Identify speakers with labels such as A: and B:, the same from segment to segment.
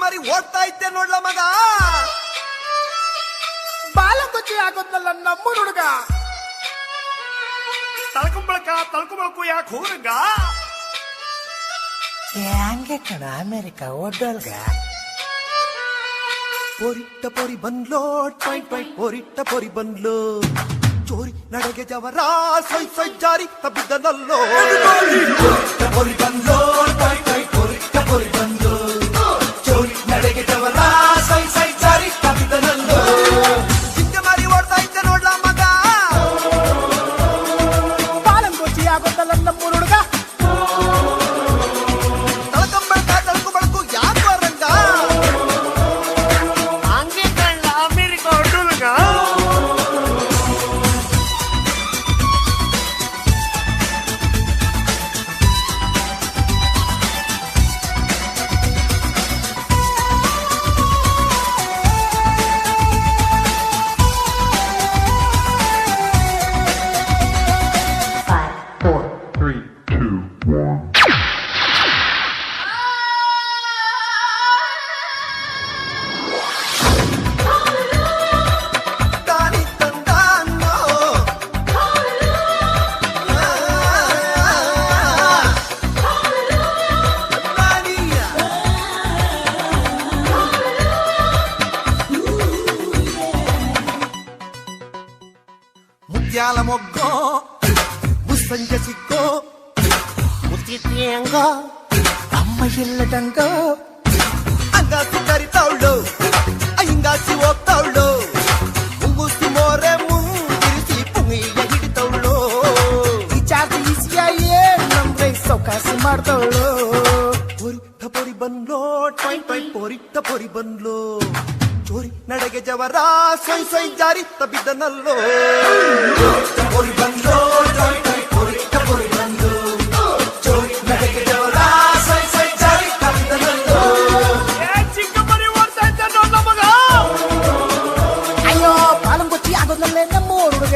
A: ಮರಿ ಓಡ್ತಾ ಇದ್ದೆ ನೋಡ್ಲ ಮಗ,
B: ಬಾಲಕೊಚ್ಚಿ ಆಗೋದ್ನಲ್ಲ ನಮ್ಮ ಹುಡುಗ.
A: ತಳ್ಕೊಂಬಳಕು ಯಾಕೆ ಹೋಗ
B: ಹಂಗೆ ಕಣ ಅಮೆರಿಕ ಒಡ್ಡೋಲ್ಗ.
A: ಪೊರಿಟ್ಟ ಪೊರಿ ಬಂದ್ಲೋ ಟೈ ಟೈ ಪೊರಿಟ್ಟ ಪೊರಿ ಬಂದ್ಲು, ಚೋರಿ ನಡೆಗೆ ಜವರ ಸೈ ಸೈ ಜಾರಿ ತಬ್ಬಿದ್ದನಲ್ಲೋ. ಪೊರಿಟ್ಟ ಪೊರಿ ಬಂದ್ಲೋ ಟೈ ಟೈ ಪೊರಿಟ್ಟ ಪೊರಿ ಬಂದ್ಲು, ಚೋರಿ ನಡೆಗೆ ಜವರ ಸೈ ಸೈ ಜಾರಿ ತಬ್ಬಿದ್ದನಲ್ಲೋ. ಜಿಂಕೆ ಮಾರಿ ಓಡ್ತಾ ಇದ್ದೆ ನೋಡ್ಲ ಮಗ,
B: ಬಾಲಕೊಚ್ಚಿ ಆಗೋದ್ನಲ್ಲ ನಮ್ಮ ಹುಡುಗ.
A: ತಳ್ಕೊಂಬಳಕು ಯಾಕೋ ರಂಗ,
B: ಹಂಗೆ ಕಣ್ಣ ಅಮೆರಿಕ ಒಡ್ಡೋಲ್ಗ.
A: ತಾನಿ ತಂದಾನೋ ರಾಣಿಯ. ಮುತ್ಯಾಲ ಮೊಗ್ಗೋ ಮುಸ್ಸಂಜೆ ಸಿಕ್ಕೋ,
B: ಮುತ್ತಿತ್ತಿ ಹೆಂಗೋ ಅಮ್ಮ ಇಲ್ಲದಂಗೋ.
A: ಅಂಗಾಸಿ ಕರಿತಾವಳು ಹಿಂಗಾಸಿ ಹೋಗ್ತಾವಳು, ಮುಂಗುಸಿ ಮೋರೆ ಮುಂದಿರಿಸಿ ಪುಂಗಿಗೆ ಹಿಡಿತವಳು.
B: ವಿಚಾರ ಈಸಿಯ ಏನಂದ್ರೆ ಸೌಕಾಸಿ ಮಾಡ್ದವಳು.
A: ಪೊರಿಟ್ಟ ಪೊರಿ ಬಂದ್ಲೋ ಟೈ ಟೈ ಪೊರಿಟ್ಟ ಪೊರಿ ಬಂದ್ಲು, ಚೋರಿ ನಡೆಗೆ ಜವರ ಸೈ ಸೈ ಜಾರಿ ತಬ್ಬಿದ್ದನಲ್ಲೋ. ಪೊರಿಟ್ಟ ಪೊರಿ ಬಂದ್ಲೋ ಟೈ ಟೈ ಪೊರಿಟ್ಟ ಪೊರಿ ಬಂದ್ಲು, ಚೋರಿ ನಡೆಗೆ ಜವರ ಸೈ ಸೈ ಜಾರಿ ತಬ್ಬಿದ್ದನಲ್ಲೋ.
B: ಅಯ್ಯೋ ಬಾಲಕೊಚ್ಚಿ ಆಗೋದ್ನಲ್ಲೇ ನಮ್ಮ ಹುಡುಗ.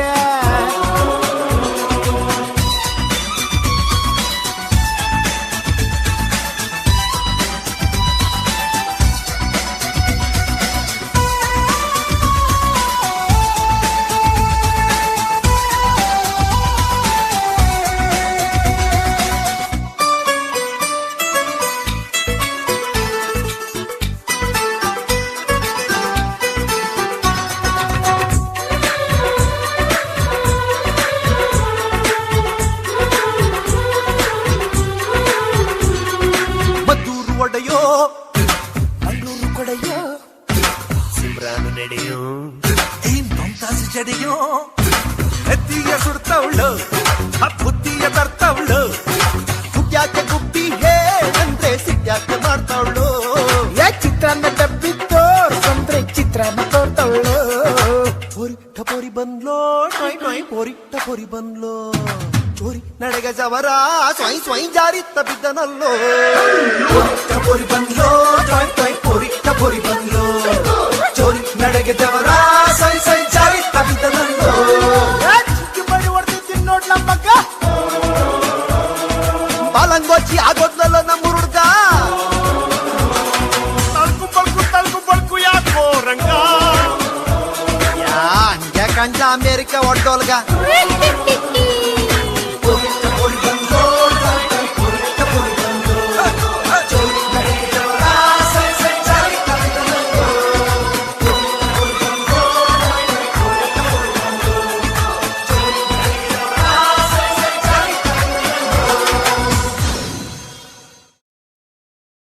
A: ಮದ್ದೂರು ಒಡೆಯೋ
B: ಮಂಗಳೂರು ಕೊಡೆಯೋ
A: ಸಿಮ್ರಾನು ನಡೆಯೋ ಮಮತಾಜ್ ಜಡೆಯೋ, ಎತ್ತಿಯ ಸುಡ್ತವಳು ಬುದ್ಧಿಯ ತರ್ತವಳು, ಗುಡ್ಯಾಕೆ ಗುಬ್ಬಿ ಹೇಳಂದ್ರೆ ಸಿಟ್ಯಾಕೆ ಮಾಡ್ತಾವಳು.
B: ಚಿತ್ರಾನ್ನ ಡಬ್ಬಿ ತೋರ್ಸಂದ್ರೆ ಚಿತ್ರಾನ್ನ ತೋರ್ತವಳು.
A: ಪೊರಿಟ್ಟ ಪೊರಿ ಬಂದ್ಲೋ ಟೈ ಟೈ ಪೊರಿಟ್ಟ ಪೊರಿ ಬಂದ್ಲೋ, ಚೋರಿ ನಡೆಗೆ ಜವರ ಸ್ವೈ ಸ್ವೈ ಜಾರಿ ತಬ್ಬಿದ್ದನಲ್ಲೋ. ಪೊರಿಟ್ಟ ಪೊರಿ ಬಂದ್ಲೋ ಟೈ ಟೈ ಪೊರಿಟ್ಟ ಪೊರಿ ಬಂದ್ಲೋ, ಚೋರಿ ನಡೆಗೆ ಜವರ ಸೈ ಸೈ ಜಾರಿ ತಬ್ಬಿದ್ದನಲ್ಲೋ.
B: ಚಿಕ್ಕಿ ಮಾಡಿ ಹೊಡ್ತಿದ್ದೀನಿ ನೋಡ್ಲ ಮಗ.
A: ಬಾಲಂಗೋಚಿ ಆಗೋದ್ನಲ್ಲ ನಮ್ಮ ಹುಡುಗ,
B: ತಳ್ಕು ಯಾಕೋ ರಂಗ.
A: ಹಂಗೆ ಕಂಡ ಅಮೇರಿಕ ಒಡ್ಡೋಲ್ಗ.